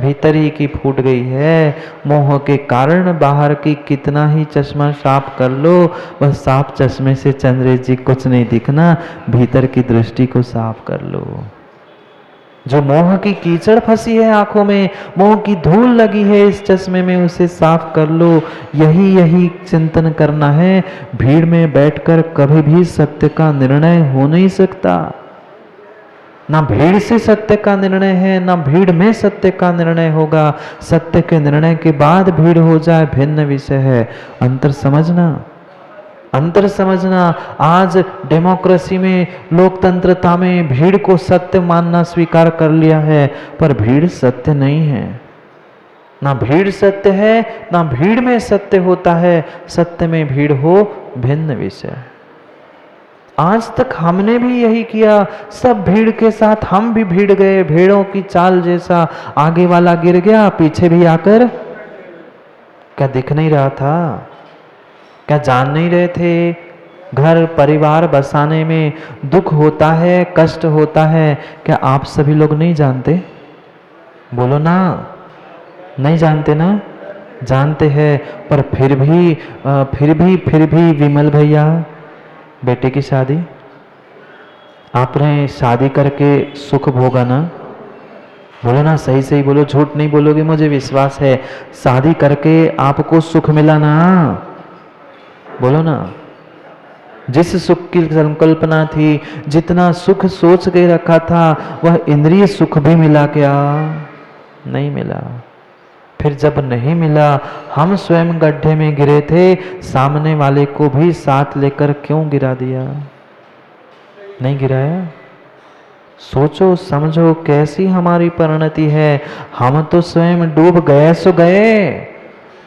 भीतर ही की फूट गई है। मोह के कारण बाहर की कितना ही चश्मा साफ कर लो, वह साफ चश्मे से चंद्रेश जी कुछ नहीं दिखना। भीतर की दृष्टि को साफ कर लो। जो मोह की कीचड़ फंसी है आंखों में, मोह की धूल लगी है इस चश्मे में, उसे साफ कर लो। यही चिंतन करना है। भीड़ में बैठकर कभी भी सत्य का निर्णय हो नहीं सकता। ना भीड़ से सत्य का निर्णय है, ना भीड़ में सत्य का निर्णय होगा। सत्य के निर्णय के बाद भीड़ हो जाए भिन्न विषय है। अंतर समझना, अंतर समझना। आज डेमोक्रेसी में, लोकतंत्रता में भीड़ को सत्य मानना स्वीकार कर लिया है, पर भीड़ सत्य नहीं है। ना भीड़ सत्य है, ना भीड़ में सत्य होता है। सत्य में भीड़ हो भिन्न विषय। आज तक हमने भी यही किया, सब भीड़ के साथ हम भी भीड़ गए, भेड़ों की चाल जैसा। आगे वाला गिर गया, पीछे भी आकर क्या दिख नहीं रहा था? क्या जान नहीं रहे थे? घर परिवार बसाने में दुख होता है, कष्ट होता है, क्या आप सभी लोग नहीं जानते? बोलो ना, नहीं जानते ना? जानते हैं, पर फिर भी विमल भैया, बेटे की शादी, आपने शादी करके सुख भोगा ना? बोलो ना, सही सही बोलो, झूठ नहीं बोलोगे, मुझे विश्वास है। शादी करके आपको सुख मिला ना? बोलो ना। जिस सुख की संकल्पना थी, जितना सुख सोच के रखा था, वह इंद्रिय सुख भी मिला क्या? नहीं मिला। फिर जब नहीं मिला, हम स्वयं गड्ढे में गिरे थे, सामने वाले को भी साथ लेकर क्यों गिरा दिया? नहीं गिराया? सोचो समझो कैसी हमारी परिणति है। हम तो स्वयं डूब गए सो गए,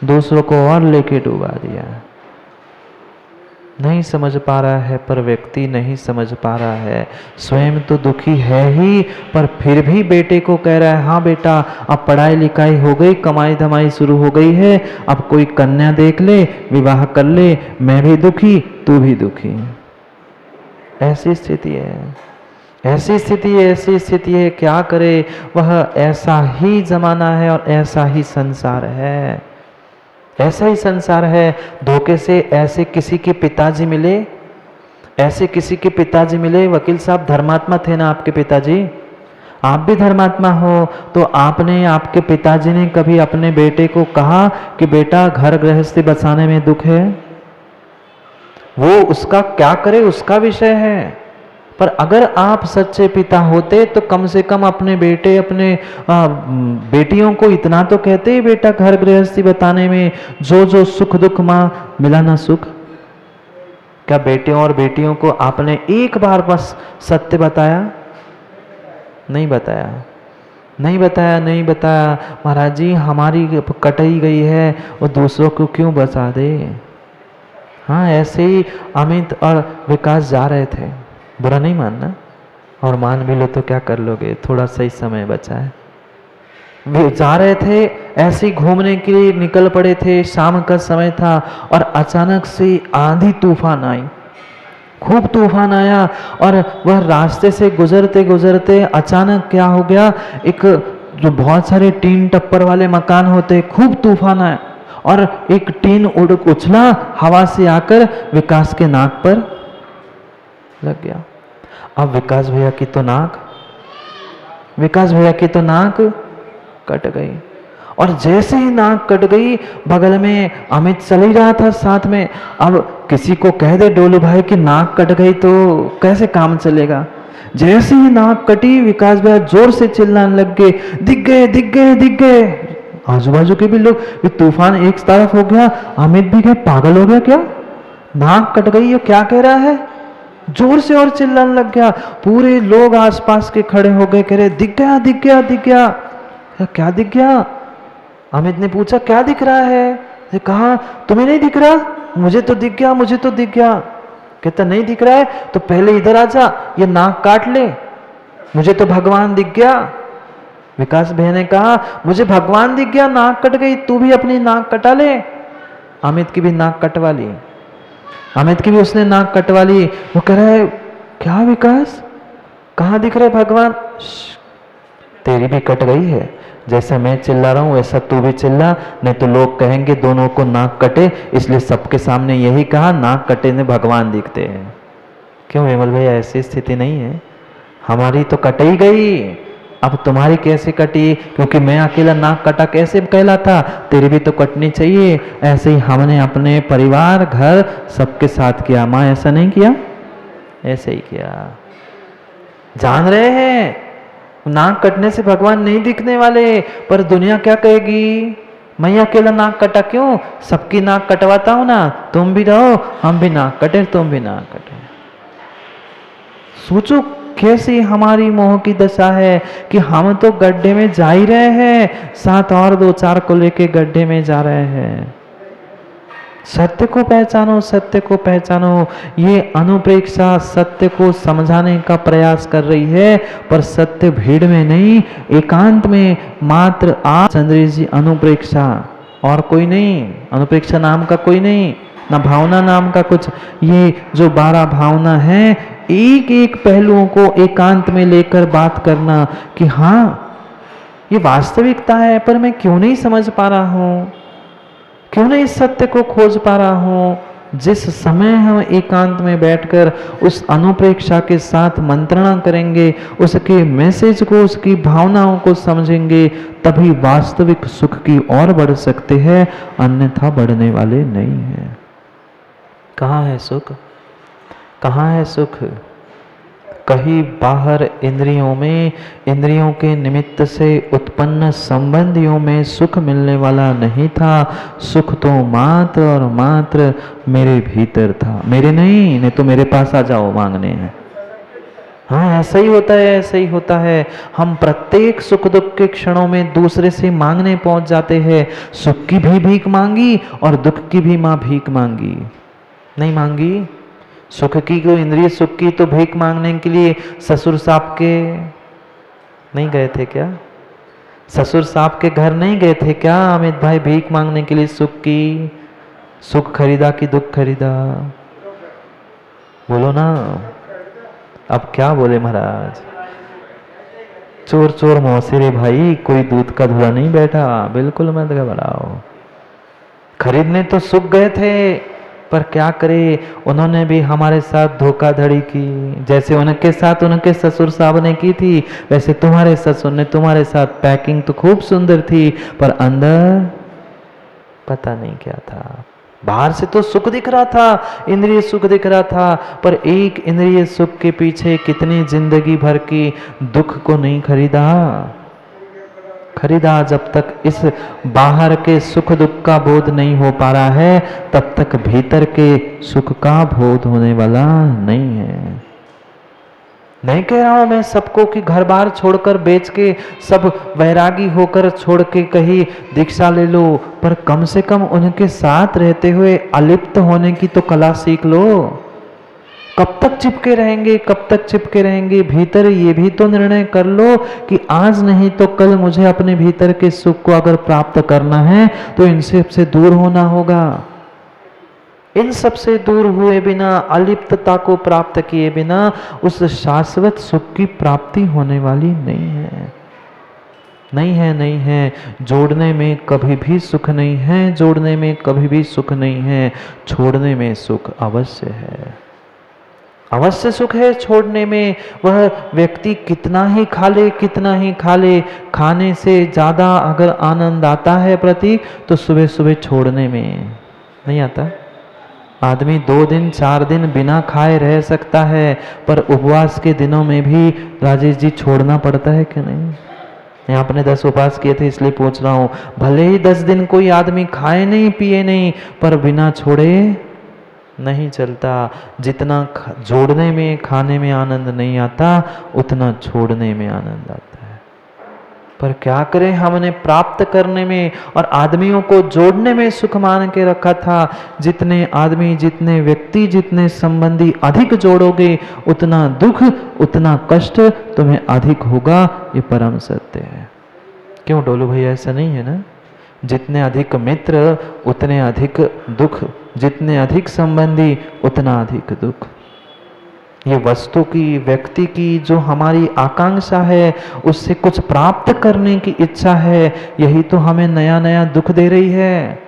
दूसरों को और लेके डूबा दिया। नहीं समझ पा रहा है, पर व्यक्ति नहीं समझ पा रहा है। स्वयं तो दुखी है ही, पर फिर भी बेटे को कह रहा है, हाँ बेटा अब पढ़ाई लिखाई हो गई, कमाई धमाई शुरू हो गई है, अब कोई कन्या देख ले, विवाह कर ले। मैं भी दुखी, तू भी दुखी। ऐसी स्थिति है, ऐसी स्थिति है। क्या करे? वह ऐसा ही जमाना है और ऐसा ही संसार है, ऐसा ही संसार है। धोखे से ऐसे किसी के पिताजी मिले, ऐसे किसी के पिताजी मिले। वकील साहब धर्मात्मा थे ना आपके पिताजी? आप भी धर्मात्मा हो, तो आपने, आपके पिताजी ने कभी अपने बेटे को कहा कि बेटा घर गृहस्थी बसाने में दुख है? वो उसका क्या करे उसका विषय है। पर अगर आप सच्चे पिता होते तो कम से कम अपने बेटे, अपने बेटियों को इतना तो कहते, बेटा घर गृहस्थी बताने में जो जो सुख दुख माँ मिला ना सुख। क्या बेटियों और बेटियों को आपने एक बार बस सत्य बताया? नहीं बताया, नहीं बताया, नहीं बताया। महाराज जी हमारी कटाई गई है, और दूसरों को क्यों बचा दे? हाँ, ऐसे ही अमित और विकास जा रहे थे, बुरा नहीं मानना, और मान भी लो तो क्या कर लोगे, थोड़ा सही समय बचा है। वे जा रहे थे, ऐसे ही घूमने के लिए निकल पड़े थे, शाम का समय था, और अचानक से आंधी तूफान आई, खूब तूफान आया। और वह रास्ते से गुजरते गुजरते अचानक क्या हो गया, एक जो बहुत सारे टीन टप्पर वाले मकान होते, खूब तूफान आया, और एक टीन उछला हवा से आकर विकास के नाक पर लग गया। अब विकास भैया की तो नाक कट गई। और जैसे ही नाक कट गई, बगल में अमित चल ही रहा था साथ में। अब किसी को कह दे डोलू भाई की नाक कट गई तो कैसे काम चलेगा? जैसे ही नाक कटी, विकास भैया जोर से चिल्लाने लग गए, दिख गए दिख गए दिख गए। आजू बाजू के भी लोग, ये तूफान एक तरफ हो गया, अमित भी गए, पागल हो गया क्या? नाक कट गई, ये क्या कह रहा है? जोर से और चिल्लाने लग गया। पूरे लोग आसपास के खड़े हो गए, कह रहे दिख गया दिख गया दिख गया। क्या दिख गया? अमित ने पूछा क्या दिख रहा है? कहा तुम्हें नहीं दिख रहा? मुझे तो दिख गया, मुझे तो दिख गया। कहता नहीं दिख रहा है तो पहले इधर आ जा, ये नाक काट ले, मुझे तो भगवान दिख गया। विकास भैया ने कहा मुझे भगवान दिख गया, नाक कट गई, तू भी अपनी नाक कटा ले। अमित की भी नाक कटवा ली, अमित की भी उसने नाक कटवा ली। वो कह रहा है क्या विकास, कहाँ दिख रहे भगवान? तेरी भी कट गई है, जैसा मैं चिल्ला रहा हूँ वैसा तू भी चिल्ला, नहीं तो लोग कहेंगे दोनों को नाक कटे, इसलिए सबके सामने यही कहा नाक कटे ने भगवान दिखते हैं। क्यों विमल भैया, ऐसी स्थिति नहीं है? हमारी तो कट ही गई, अब तुम्हारी कैसे कटी? क्योंकि मैं अकेला नाक कटा कैसे कहलाता, तेरी भी तो कटनी चाहिए। ऐसे ही हमने अपने परिवार घर सबके साथ किया। माँ ऐसा नहीं किया? ऐसे ही किया। जान रहे हैं नाक कटने से भगवान नहीं दिखने वाले, पर दुनिया क्या कहेगी? मैं अकेला नाक कटा क्यों? सबकी नाक कटवाता हूं ना, तुम भी रहो, हम भी नाक कटे, तुम भी नाक कटे। सोचो कैसी हमारी मोह की दशा है कि हम तो गड्ढे में जा ही रहे हैं, साथ और 2-4 को लेके गड्ढे में जा रहे हैं। सत्य को पहचानो, सत्य को पहचानो। ये अनुप्रेक्षा सत्य को समझाने का प्रयास कर रही है, पर सत्य भीड़ में नहीं, एकांत में मात्र आप चंद्रेश जी अनुप्रेक्षा, और कोई नहीं। अनुप्रेक्षा नाम का कोई नहीं, ना भावना नाम का कुछ। ये जो 12 भावना है, एक एक पहलुओं को एकांत में लेकर बात करना कि हाँ ये वास्तविकता है, पर मैं क्यों नहीं समझ पा रहा हूं, क्यों नहीं इस सत्य को खोज पा रहा हूं। जिस समय हम एकांत में बैठकर उस अनुप्रेक्षा के साथ मंत्रणा करेंगे, उसके मैसेज को, उसकी भावनाओं को समझेंगे, तभी वास्तविक सुख की ओर बढ़ सकते हैं, अन्यथा बढ़ने वाले नहीं हैं। कहाँ है सुख? कहाँ है सुख? कहीं बाहर इंद्रियों में, इंद्रियों के निमित्त से उत्पन्न संबंधियों में सुख मिलने वाला नहीं था। सुख तो मात्र और मात्र मेरे भीतर था। मेरे नहीं तो मेरे पास आ जाओ मांगने हैं। हाँ ऐसा ही होता है, ऐसा ही होता है। हम प्रत्येक सुख दुख के क्षणों में दूसरे से मांगने पहुंच जाते हैं। सुख की भी भीख मांगी और दुख की भी माँ भीख मांगी, नहीं मांगी। सुख की को, इंद्रिय सुख की तो भीख मांगने के लिए ससुर साहब के नहीं गए थे क्या? ससुर साहब के घर नहीं गए थे क्या अमित भाई भीख मांगने के लिए? सुख की, सुख खरीदा कि दुख खरीदा? बोलो ना, अब क्या बोले महाराज? चोर चोर मौसेरे भाई, कोई दूध का धुला नहीं बैठा, बिल्कुल मत घबराओ। खरीदने तो सुख गए थे, पर क्या करे, उन्होंने भी हमारे साथ धोखाधड़ी की। जैसे उनके साथ उनके ससुर साहब ने की थी, वैसे तुम्हारे ससुर ने तुम्हारे साथ। पैकिंग तो खूब सुंदर थी, पर अंदर पता नहीं क्या था। बाहर से तो सुख दिख रहा था, इंद्रिय सुख दिख रहा था, पर एक इंद्रिय सुख के पीछे कितनी जिंदगी भर की दुख को नहीं खरीदा। जब तक इस बाहर के सुख दुख का बोध नहीं हो पा रहा है, तब तक भीतर के सुख का बोध होने वाला नहीं है। नहीं कह रहा हूं मैं सबको कि घर बार छोड़कर बेच के सब वैरागी होकर छोड़ के कहीं दीक्षा ले लो, पर कम से कम उनके साथ रहते हुए अलिप्त होने की तो कला सीख लो। कब तक चिपके रहेंगे, कब तक चिपके रहेंगे? भीतर ये भी तो निर्णय कर लो कि आज नहीं तो कल मुझे अपने भीतर के सुख को अगर प्राप्त करना है तो इनसे सबसे दूर होना होगा। इन सबसे दूर हुए बिना, अलिप्तता को प्राप्त किए बिना उस शाश्वत सुख की प्राप्ति होने वाली नहीं है। नहीं है, नहीं है। जोड़ने में कभी भी सुख नहीं है, जोड़ने में कभी भी सुख नहीं है। छोड़ने में सुख अवश्य है, अवश्य सुख है छोड़ने में। वह व्यक्ति कितना ही खा ले, कितना ही खा ले, खाने से ज्यादा अगर आनंद आता है प्रतीक, तो सुबह सुबह छोड़ने में नहीं आता। आदमी 2 दिन 4 दिन बिना खाए रह सकता है, पर उपवास के दिनों में भी राजेश जी छोड़ना पड़ता है कि नहीं? यहाँ आपने 10 उपवास किए थे इसलिए पूछ रहा हूँ। भले ही 10 दिन कोई आदमी खाए नहीं पिए नहीं, पर बिना छोड़े नहीं चलता। जितना जोड़ने में, खाने में आनंद नहीं आता, उतना छोड़ने में आनंद आता है। पर क्या करें, हमने प्राप्त करने में और आदमियों को जोड़ने में सुख मान के रखा था। जितने आदमी, जितने व्यक्ति, जितने संबंधी अधिक जोड़ोगे, उतना दुख, उतना कष्ट तुम्हें अधिक होगा। ये परम सत्य है। क्यों डोलू भैया, ऐसा नहीं है ना? जितने अधिक मित्र उतने अधिक दुख, जितने अधिक संबंधी उतना अधिक दुख। ये वस्तु की, व्यक्ति की जो हमारी आकांक्षा है, उससे कुछ प्राप्त करने की इच्छा है, यही तो हमें नया नया दुख दे रही है।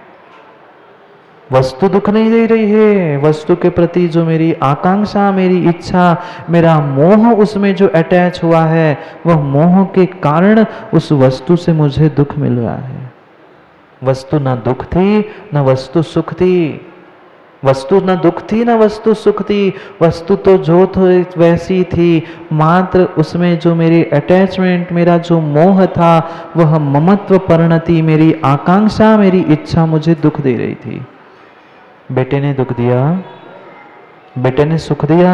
वस्तु दुख नहीं दे रही है, वस्तु के प्रति जो मेरी आकांक्षा, मेरी इच्छा, मेरा मोह उसमें जो अटैच हुआ है, वह मोह के कारण उस वस्तु से मुझे दुख मिल रहा है। वस्तु ना दुख थी, ना वस्तु सुख थी। वस्तु न दुख थी, न वस्तु सुख थी। वस्तु तो जो थी वैसी थी, मात्र उसमें जो मेरी अटैचमेंट, मेरा जो मोह था, वह ममत्व परिणति, मेरी आकांक्षा, मेरी इच्छा मुझे दुख दे रही थी। बेटे ने दुख दिया, बेटे ने सुख दिया,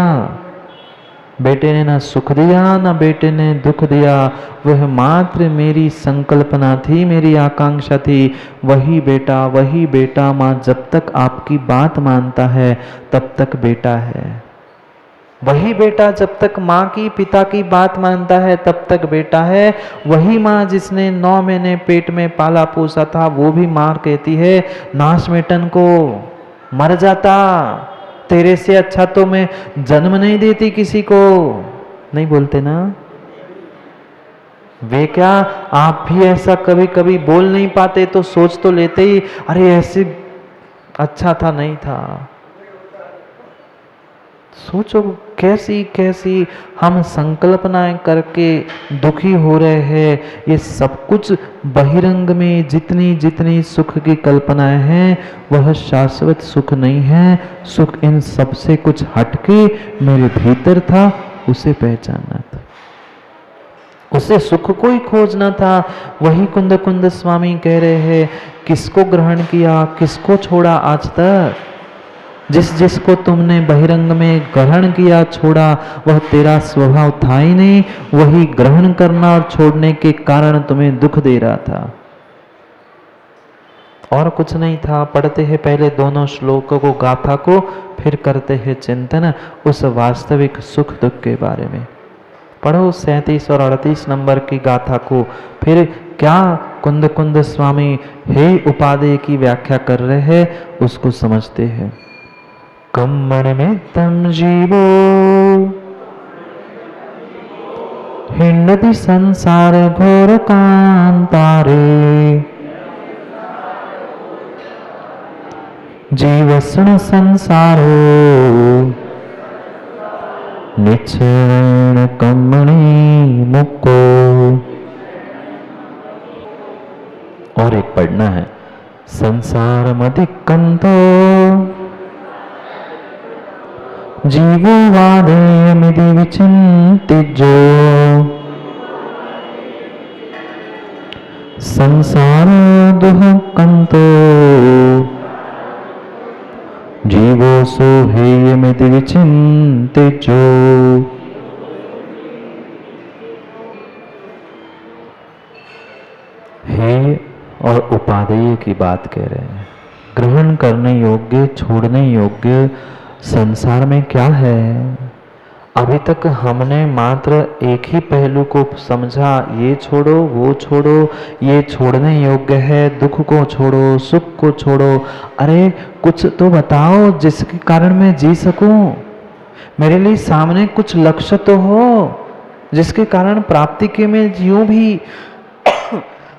बेटे ने ना सुख दिया ना बेटे ने दुख दिया। वह मात्र मेरी संकल्पना थी, मेरी आकांक्षा थी। वही बेटा माँ जब तक आपकी बात मानता है तब तक बेटा है। वही बेटा जब तक माँ की, पिता की बात मानता है तब तक बेटा है। वही माँ जिसने 9 महीने पेट में पाला पोसा था, वो भी माँ कहती है नाश मेटन को, मर जाता, तेरे से अच्छा तो मैं जन्म नहीं देती किसी को। नहीं बोलते ना वे? क्या आप भी ऐसा कभी कभी बोल नहीं पाते तो सोच तो लेते ही, अरे ऐसे अच्छा था, नहीं था। सोचो कैसी कैसी हम संकल्पनाएं करके दुखी हो रहे हैं। ये सब कुछ बहिरंग में जितनी जितनी सुख की कल्पनाएं हैं, वह शाश्वत सुख नहीं है। सुख इन सब से कुछ हटके मेरे भीतर था, उसे पहचानना था, उसे सुख को ही खोजना था। वही कुंद कुंद स्वामी कह रहे हैं, किसको ग्रहण किया, किसको छोड़ा आज तक? जिस जिसको तुमने बहिरंग में ग्रहण किया, छोड़ा, वह तेरा स्वभाव था ही नहीं। वही ग्रहण करना और छोड़ने के कारण तुम्हें दुख दे रहा था, और कुछ नहीं था। पढ़ते हैं पहले दोनों श्लोकों को, गाथा को, फिर करते हैं चिंतन उस वास्तविक सुख दुख के बारे में। पढ़ो 37 और 38 नंबर की गाथा को। फिर क्या कुंद कुंद स्वामी हे उपादेय की व्याख्या कर रहे हैं, उसको समझते हैं। कम्मन में तम जीवो हिंडति संसार घोर कांतारे, जीवस्ण संसारो निच्छन कम्मणि मुक्को। और एक पढ़ना है, संसार मधिकंतो जीवो वादे मिदि विचिंतिजो, संसार दुःखंतो जीवो सो हेय मिदि विचिंतिजो। हे और उपादेय की बात कह रहे हैं। ग्रहण करने योग्य, छोड़ने योग्य संसार में क्या है? अभी तक हमने मात्र एक ही पहलू को समझा, ये छोड़ो, वो छोड़ो, ये छोड़ने योग्य है, दुख को छोड़ो, सुख को छोड़ो। अरे कुछ तो बताओ जिसके कारण मैं जी सकूं, मेरे लिए सामने कुछ लक्ष्य तो हो जिसके कारण प्राप्ति के मैं जीऊं भी।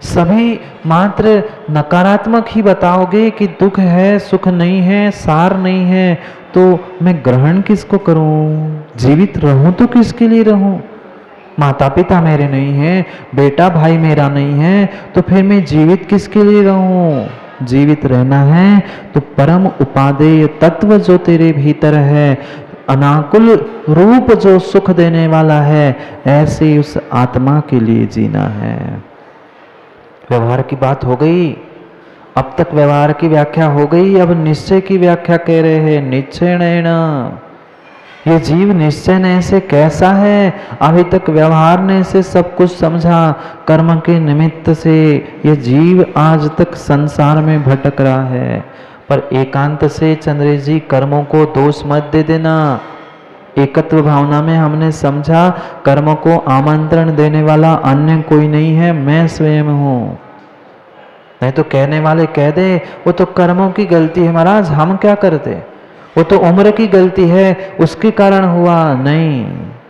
सभी मात्र नकारात्मक ही बताओगे कि दुख है, सुख नहीं है, सार नहीं है, तो मैं ग्रहण किसको करूं? जीवित रहूं तो किसके लिए रहूं? माता पिता मेरे नहीं है, बेटा भाई मेरा नहीं है, तो फिर मैं जीवित किसके लिए रहूं? जीवित रहना है तो परम उपादेय तत्व जो तेरे भीतर है, अनाकुल रूप जो सुख देने वाला है, ऐसे उस आत्मा के लिए जीना है। व्यवहार की बात हो गई, अब तक व्यवहार की व्याख्या हो गई, अब निश्चय की व्याख्या कह रहे हैं। निश्चयेन, ये जीव निश्चय से कैसा है? अभी तक व्यवहार ने से सब कुछ समझा, कर्म के निमित्त से ये जीव आज तक संसार में भटक रहा है। पर एकांत से चंद्रेश जी कर्मों को दोष मत दे देना। एकत्व भावना में हमने समझा कर्म को आमंत्रण देने वाला अन्य कोई नहीं है, मैं स्वयं हूँ। नहीं तो कहने वाले कह दे वो तो कर्मों की गलती है महाराज, हम क्या करते? वो तो उम्र की गलती है, उसके कारण हुआ नहीं।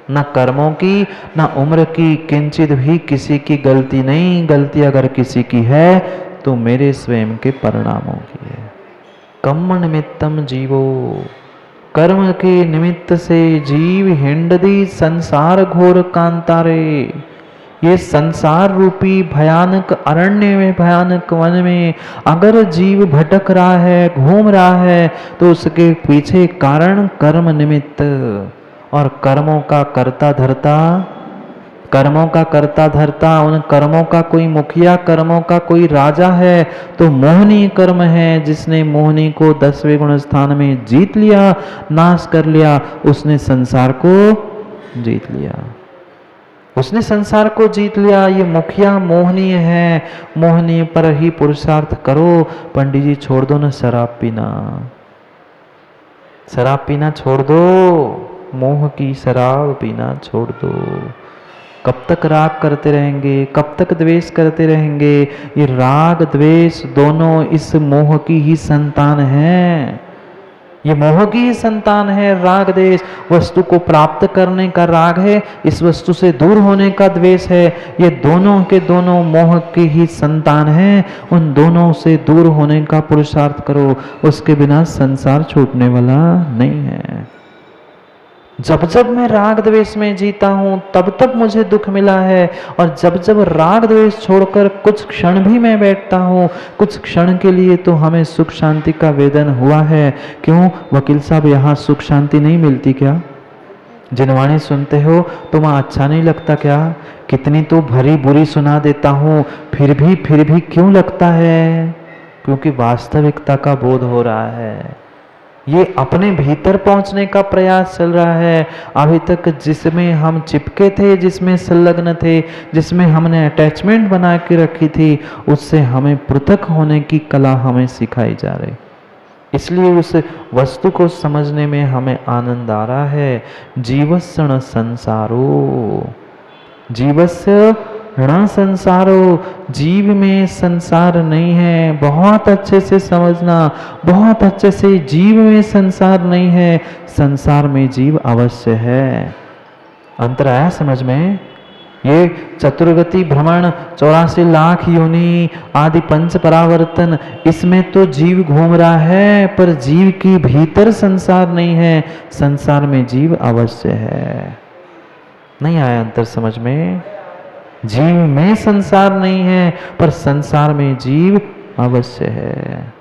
ना कर्मों की ना उम्र की किंचित भी किसी की गलती नहीं। गलती अगर किसी की है तो मेरे स्वयं के परिणामों की है। कर्म निमित्तम जीवो, कर्म के निमित्त से जीव हिंडदी संसार घोर कांतारे। ये संसार रूपी भयानक अरण्य में, भयानक वन में अगर जीव भटक रहा है, घूम रहा है, तो उसके पीछे कारण कर्म निमित्त। और कर्मों का करता धरता, कर्मों का करता धरता, उन कर्मों का कोई मुखिया, कर्मों का कोई राजा है तो मोहनी कर्म है। जिसने मोहनी को 10वें गुण स्थान में जीत लिया, नाश कर लिया, उसने संसार को जीत लिया। उसने संसार को जीत लिया। ये मुखिया मोहनी है, मोहनी पर ही पुरुषार्थ करो। पंडित जी छोड़ दो ना शराब पीना, शराब पीना छोड़ दो, मोह की शराब पीना छोड़ दो। कब तक राग करते रहेंगे, कब तक द्वेष करते रहेंगे? ये राग द्वेष दोनों इस मोह की ही संतान है। ये मोह की ही संतान है। राग द्वेष, वस्तु को प्राप्त करने का राग है, इस वस्तु से दूर होने का द्वेष है। ये दोनों के दोनों मोह की ही संतान है। उन दोनों से दूर होने का पुरुषार्थ करो, उसके बिना संसार छूटने वाला नहीं है। जब जब मैं राग द्वेष में जीता हूं तब तब मुझे दुख मिला है। और जब जब राग द्वेष छोड़कर कुछ क्षण भी मैं बैठता हूं, कुछ क्षण के लिए तो हमें सुख शांति का वेदन हुआ है। क्यों वकील साहब, यहाँ सुख शांति नहीं मिलती क्या? जिनवाणी सुनते हो तो वहां अच्छा नहीं लगता क्या? कितनी तो भरी बुरी सुना देता हूं, फिर भी क्यों लगता है? क्योंकि वास्तविकता का बोध हो रहा है। ये अपने भीतर पहुंचने का प्रयास चल रहा है। अभी तक जिसमें हम चिपके थे, जिसमें संलग्न थे, जिसमें हमने अटैचमेंट बना के रखी थी, उससे हमें पृथक होने की कला हमें सिखाई जा रही। इसलिए उस वस्तु को समझने में हमें आनंद आ रहा है। जीवस्ण संसारो, जीवस्य ऋण संसारो, जीव में संसार नहीं है। बहुत अच्छे से समझना, बहुत अच्छे से, जीव में संसार नहीं है, संसार में जीव अवश्य है। अंतर आया समझ में? ये चतुर्गति भ्रमण, 84 लाख योनि आदि पंच परावर्तन, इसमें तो जीव घूम रहा है, पर जीव के भीतर संसार नहीं है, संसार में जीव अवश्य है। नहीं आया अंतर समझ में? जीव में संसार नहीं है, पर संसार में जीव अवश्य है।